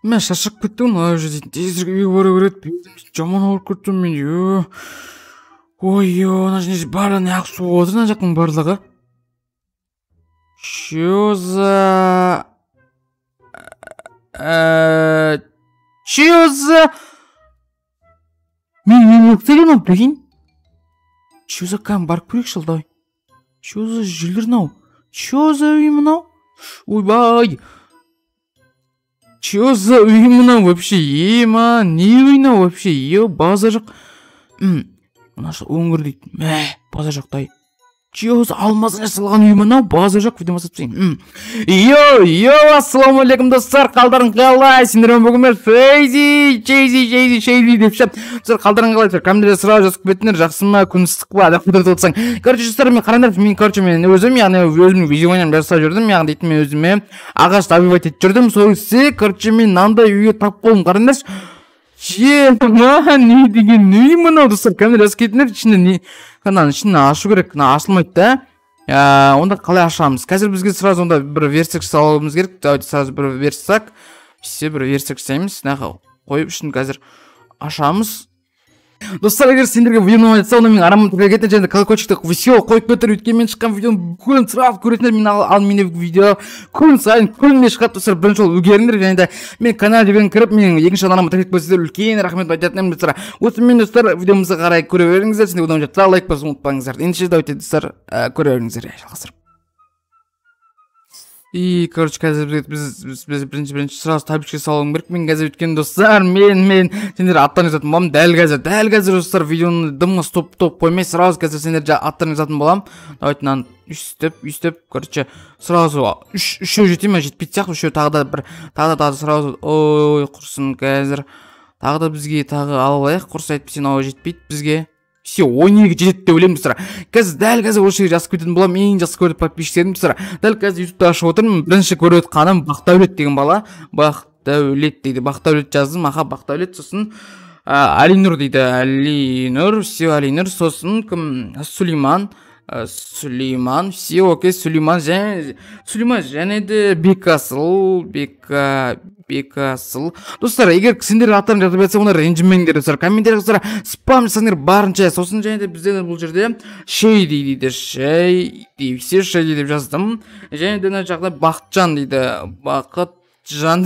Мен шаршап кеттім, ана уже дейтін тезірек үйге бара береді. Жаман ауырып кеттім мен. Ой, ана жерде барлығы неғып суық отыр, ана жақтың барлығы. Чё за... Мен өктеген ау, прикинь? Чё за кәм барып көрейікші давай. Чё за жүлдір нау? Чё за үй мынау? Ойбай! Чё за үй мынау вообще? Ема, не үй мынау вообще? База жоқ. Мына что өңір дейді. База жоқ дай. Чё за алмазына салған үй мынау? База жоқ. Видео басып. Ассаламу алейкум достар. Қалдарың қалай? Сендер бүгін мен Чейзи деп шап. Достар, қалдарың қалай? Комментария сразу жазып кетіңдер. Жақсы ма, күн ыстық па? Деп қыдырып отырсаң. Короче, достар, мен қараңдар, мен өзім видеоны жасап жүрдім. Яғни дейтін мен өзіме ағаш добивать етіп жүрдім. Соғысы, короче, мен мынандай үйге тап болдым. Қараңдаршы. Не деген үй мынау, достар, камера жазып кетіңдер. Ішіне ашу керек, ашылмайды да. Онда қалай ашамыз? Қазір бізге сразу онда бір версия салуымыз керек. Давайте сразу бір версияк. Бір версия жасаймыз. Қойып үшін қазір ашамыз. Достар, егер сендерге видеоны ұнайтса, онда мен арамын түрге кетті және колокольчикті весело қойып кетір. Өйткені мен шыққан видеоны бүкілін сразу көресіңдер. Мен ал менде видео күн сайын күніне шығады. Достар, бірінші жол үлгеріңдер және де мен канал деген кіріп, менің екінші арамын түрге көздер үлкен рахмет айтатынымын достар. Осы мен достар видеомызға қарай көре беріңіздер. Сендер одан жатса лайк басуды ұмытпаңыздар. Ендеше давайте достар көре беріңіздер. Жалғастырып. Короче, қазір біз бірінші сразу табличка салуым керек. Мен қазір өткен достар, мен сендер аттарын жазатын болам. Дәл қазір достар видеоны дымға стоп қоймай, сразу қазір сендер аттарын жазатын болам. Давайте нан үстіп, короче, сразу үшеу жетей ме, жетпейді сияқты, үшеу тағы сразу, ой, құрсын қазір. Тағы да бізге тағы алайық, құрсы айтпесен ауы жетпейді бізге. Все, 12 жетеді деп ойлаймын достар. Дәл қазір осы жерге жазып кететін болам. Ең жақсы көретін подписчиктерім достар. Дәл қазір ютубта ашып отырмын. Бірінші көріп отқаным Бақтәулет деген бала. Бақтәулет дейді. Бақтәулет жаздым. Бақтәулет, сосын Алинұр дейді. Алинұр, все Алинұр, сосын кім? Сулейман, все окей, Сулейман және де Бекасыл. Достар, егер сендер аттарын жазып жатса, онда ренжімеңдер достар. Комментария достар, спам жасаңдар барынша. Сосын және де бізде бұл жерде Шейди дейді. Шейди деп жаздым. Және де мына жақта Бақытжан дейді. Бақытжан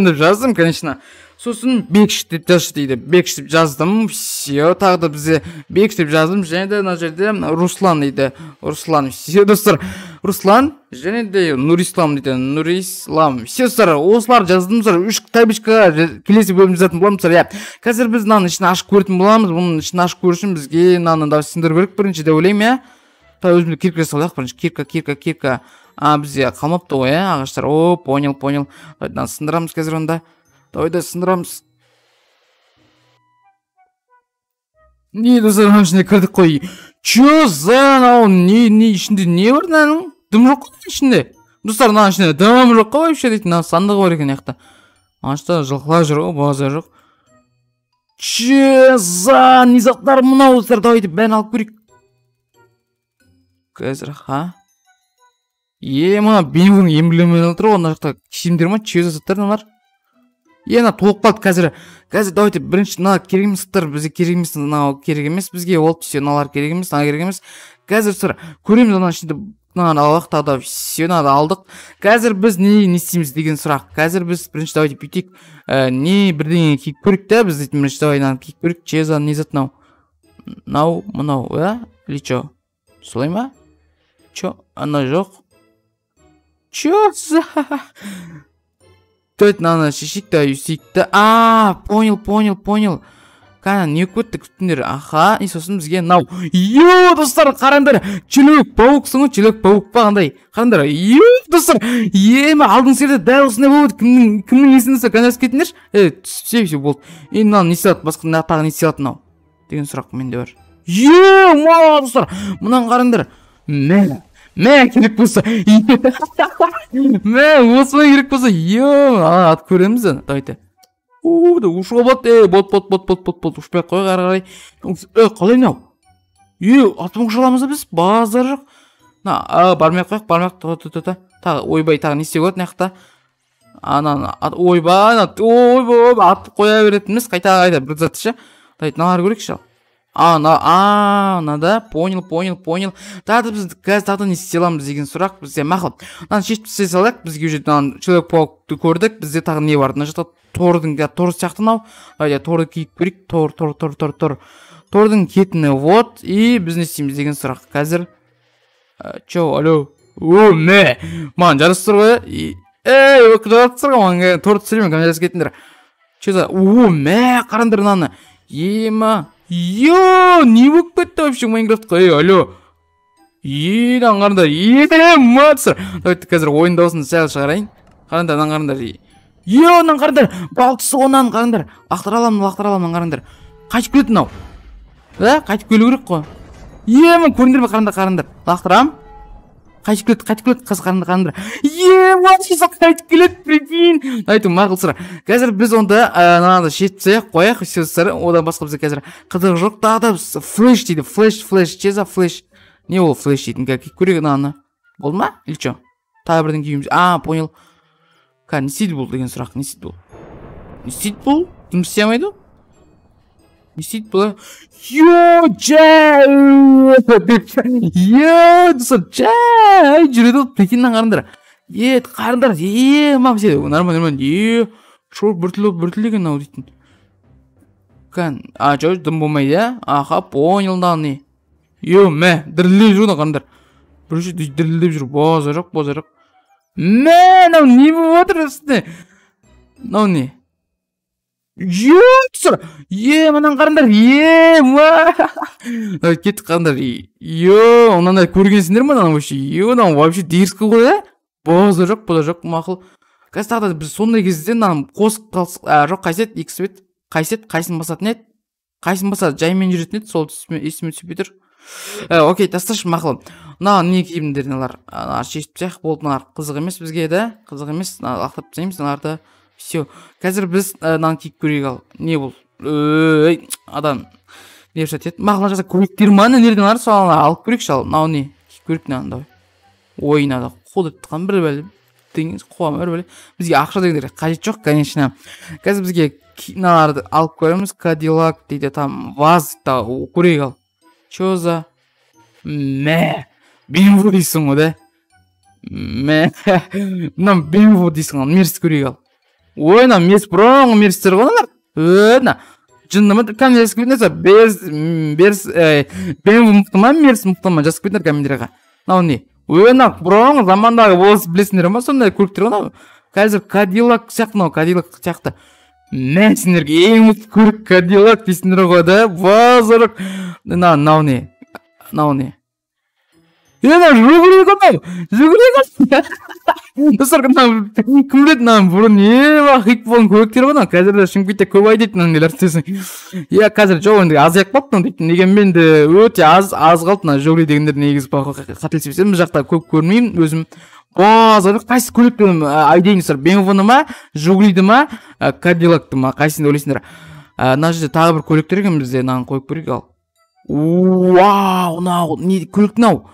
деп жаздым, конечно. Сосын Бекші деп дейді. Бекші деп жаздым. Все, тағы да бізде Бекші деп жаздым. Және де мына жерде Руслан дейді. Руслан. Все, достар. Руслан. Және де Нурислам дейді. Нурислам. Все, достар. Осылар жаздым. Үш табличкаға келесі бөлім жазатын боламыз. Қазір біз мынаның ішін ашып көретін боламыз. Бұның ішін ашып көру үшін бізге мынаны да сындыру керек. Бірінші де ойлаймын, өзімді кирка салайық. Бірінші кирка. Бізде қалмапты ғой, ағаштар. О, понял. Сындырамыз қазір онда. Давай сындырамыз. Не, достар, оның ішіне кірдік қой. Чё за анау, не ішінде не бар мынаның? Дым жоқ қой ішінде. Достар, мынаның ішінде дым жоқ қой вообще дейтін. Сандығы бар екен яқта. Ашта жылқылар жүр ғой, базар жоқ. Чё за не заттар мынау, достар, давайте бәрін алып көрейік. Қазір, мына бензин емблемені отыр, оны жақта киімдер ма? Чё за заттар мыналар? Ена толып қалды қазір. Давайте бірінші мына керек емес заттар бізге керек емес, мынау керек емес бізге, ол все мыналар керек емес, мына керек емес. Қазір достар көреміз ана ішінде мынаны алайық, тағы да все мынаны алдық. Қазір біз не істейміз деген сұрақ. Қазір біз бірінші давайте бүйтейік, не бірдеңе киіп көрейік та, біз дейтін бірінші давай мынаны киіп көрейік. Че за не зат мынау? Мынау, или чо? Солай ма? Чо? Ана жоқ. Чо за? Давайте мынаны шешейік та, үйсейік та. Понял. Қана, не көттік күттіңдер? И сосын бізге мынау. Достар, қараңдар. Чөлек пауықсың ғой, чөлек пауық па қандай? Қараңдар. Достар, алдың серде дәл осындай болды. Кімнің есін достар, қана жазып кетіңдер? Все болды. Мынаны не істеледі? Басқа тағы не істеледі мынау? Деген сұрақ менде бар. Достар, мынаны қараңдар. Керек болса. Осылай керек болса. Ат көреміз да. Давайте. Ұшуға бот. Ұшпай қой қарай. Қалай нау? Атымық ұшаламыз да біз. Базар жоқ. Бармай қойық. Тағы ойбай, тағы не істеу болады мына жақта. ойбай атып қоя беретін емес, қайта бір зат ше. Давайте мыналар көрейікші. Мынада понял. Тағы біз қазір тағы не істей аламыз деген сұрақ бізде мақұл. Мынаны шешіп тастай салайық. Бізге уже Человек-паукты көрдік. Бізде тағы не бар? Мына жақта Тор сияқты мынау. Давайте Торды киіп көрейік. Тор. Тордың кетіні вот. И біз не істейміз деген сұрақ. Қазір алло. Мә. Маған жарыстыр ғой. Жарыстыр ғой маған. Торды түсіремін, кәмін жарыс кетіндер. Мә, қарандар мынаны. Ема. Не болып кетті вообще Майнкрафтқа? Алло. Мынаны қарандар. Мацыр. Давайте қазір ойын дауысын сәл шығарайын. Қарандар, мынаны қарандар. Мынаны қарандар. Балтысы онан қарандар. Лақтыра аламын қарандар. Қайтып келеді мынау. Қайтып келу керек қой. Көріңдер ме қарандар. Лақтырам. Қайтып келеді қыз қарандар. Қайтып келеді, прикинь. Айтым мақұл сұра. Қазір біз онда мынаны шетсек қояқ сөздері. Одан басқа бізде қазір қызық жоқ. Тағы да флеш дейді. Флеш. Чеза флеш. Не ол флеш дейтін? Көрейік мынаны. Болды ма? Или че? Тағы бірден киіміз. Понял. Не істейді бұл деген сұрақ. Не істейді бұл? Жұмыс істей алмайды? Не істейді бұл? Жай жүреді ол прикиннен қарандар. Қарандар. Мамседі. Нормально. Шор біртілеген ау дейтін. Жоқ, дым болмайды, понял не. Мә, дірілдеп жүр қарандар. Бірінші дірілдеп жүр. Боза жоқ. Мә, не болып отыр үстіне? Не? Сұр. Мұнан қарандар. Кеттік қарандар. Онан көргенсіңдер ма? Вообще дерскі ғой. Боза жоқ, мақыл. Қазір тағда біз сондай кезде қосып қалсық. Жоқ, қайсет, X-бет. Қайсын басатын еді? Қайсын басады, жаймен жүретін еді? Сол есіме түсіп етір. Окей, тасташы мақыл. Не киімдер налар? Шешіп таяқ болды, налар қызық емес бізге еді. Қызық емес, лақтап тасаймыз наларды. Все. Қазір біз киіп көрейік ал. Не бұл? Адам не жасат еді? Мақылан жаса көректер маны нерден алар? Соған алып көрейікші ал. Не? Көрік мынаны. Ойнады. Қол етті бір бәлі. Қоғам бір бәлі. Бізге ақша дегендер қажет жоқ, конечно. Қазір бізге наларды алып көреміз. Кадиллак дейді, там ваз көрейік ал. Чё за? Мә. Бенву дейсің ғой, да? Мә. Мынам Бенву дейсің ал. Мерс көрейік ал. Мерс бұрын мерстер ғой налар. Жынды кәмін жазып кетіндер. Бенву мұқты ма, мерс мұқты ма жазып кетіндер кәміндерға. Не? Бұрын замандағы болысы білесіңдер ма? Сондай көріктер ғой. Қазір Кадиллак сияқты. Мә, сендерге ең мұқты көрік Кадиллак дейсіңдер ғой, да? Базарық. Не? Жугли ғой. Достар, кім біледі бұрын хит болған көріктер ғой. Қазірде Шымкентте көп айдайды нелер істесің. Қазір жоқ енді аз аяқ баптың дейтін. Дегенмен де өте аз қалды жугли дегендер негіз қателеспесем. Біз жақта көп көрмеймін өзім. Базарық қайсы көлікті айдайыңыздар? Бенвуны ма, жуглиді ма, Кадиллакты ма? Қайсында ойлайсыңдар? Мына жерде тағы бір көліктер екен бізде. Қойып көрейік ал. Не көлік нау?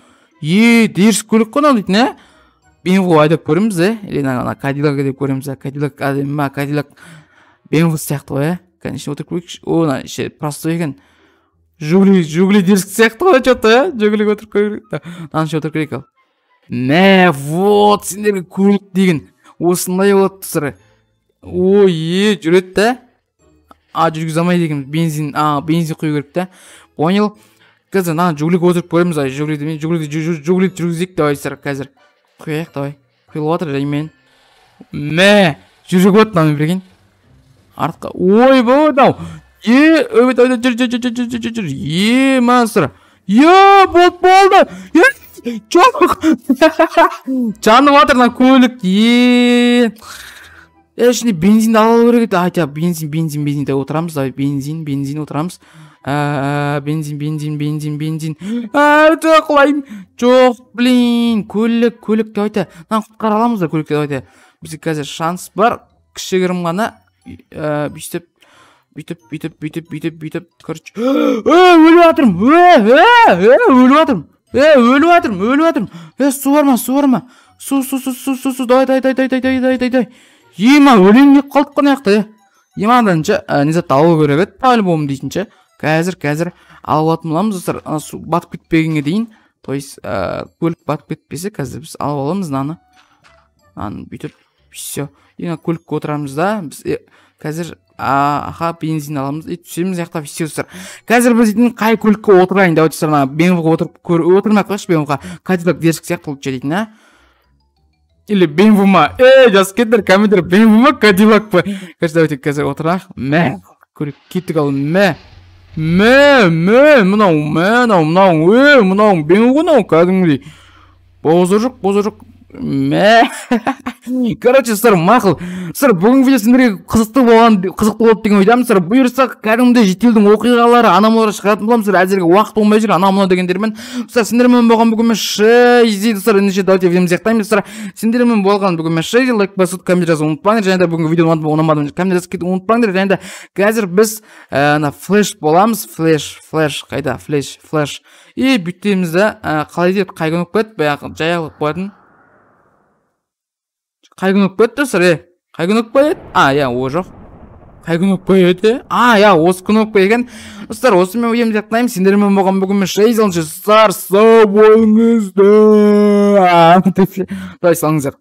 Деріс көлік қой дейтін, Бенву айдап көреміз, или Кадиллак деп көреміз, Кадиллак Бенву сияқты ғой, конечно, отырып көрейікші. Простой екен. Жугли деріскі сияқты ғой, что-то, жугли отырып көрейік. Нанышы отырып көрейік ал. Мә, вот, сендерге көлік деген. Осындай болады тұсыры. Жүрет та? Жүргіз алмай деген бензин құю керек та. Понял? Қазір жуглиге отырып көреміз, жуглиді жүргізейік давайсыздар қазір. Құяйық давай. Құйылып отыр жаймен. Мә, жүріп өт наны берген. Артқа. Ойбай, жүр. Мансыр. Болды. Жоқ. Жанып отыр көлік. Ішінде бензинді алу керек еді. Бензинде отырамыз. Бензин отырамыз. Бензин. Құлайын. Жоқ, блин. Көлік деп айта. Құтқар аламыздар көлік деп айта. Бізде қазір шанс бар. Кішігірім ғана. Бүйтіп. Короче. Өліп жатырмын. Су бар ма? Су. Давай. ема өлең қалып қана емаданча не зат алу керек еді по-любому дейтінше. Қазір алып алатын боламыз достар. Су батып кетпегенге дейін. То есть көлік батып кетпесе қазір біз алып аламыз мынаны. Бүйтіп все. Енді көлікке отырамыз да. Біз қазір бензин аламыз. Түсеміз яқта все достар. қазір біз дейтін қай көлікке отырайын да достар. BMW-ға отырмай қойшы BMW-ға. Cadillac Versa сияқты болып жетейін, Или BMW ма? Жазып кетіңдер комментарий. BMW ма, Cadillac па? Давайте қазір отырайық. Көлік кеттік ал. Мынау BMW кәдімгідей. Бозырық. Короче, сіздер мақұл. Сіздер бүгінгі видео сендерге қызықты болды деген ойдамын. Сіздер бұйырса кәдімгідей шетелдің оқиғалары анамалары шығаратын боламын. Сіздер әзірге уақыт болмай жүр анау-мынау дегендермен. Достар, сендермен болған бүгінгі шейзи. Достар, ендеше давайте видеомызды аяқтаймыз. Достар, сендермен болған бүгінгі шейзи. Лайк басуды, комментарий жазуды ұмытпаңдар. Және де бүгінгі видеоны ұнамады комментарий жазып кетуді ұмытпаңдар. Және де қазір біз флеш боламыз. Флеш қайда? Флеш. И бүйтеміз да қалай деп қай күн өтіп кетті? Баяғы жайлық болатын. Қай күн өтіп кетті достар? Қай күн өтіп кетті? О жоқ. Қай күн өтіп кетті? Осы күн өтіп кеткен. Достар, осымен видеомды аяқтаймын. Сендермен болған бүгін шейзи. Достар, сау болыңыздар. Давай салыңыздар.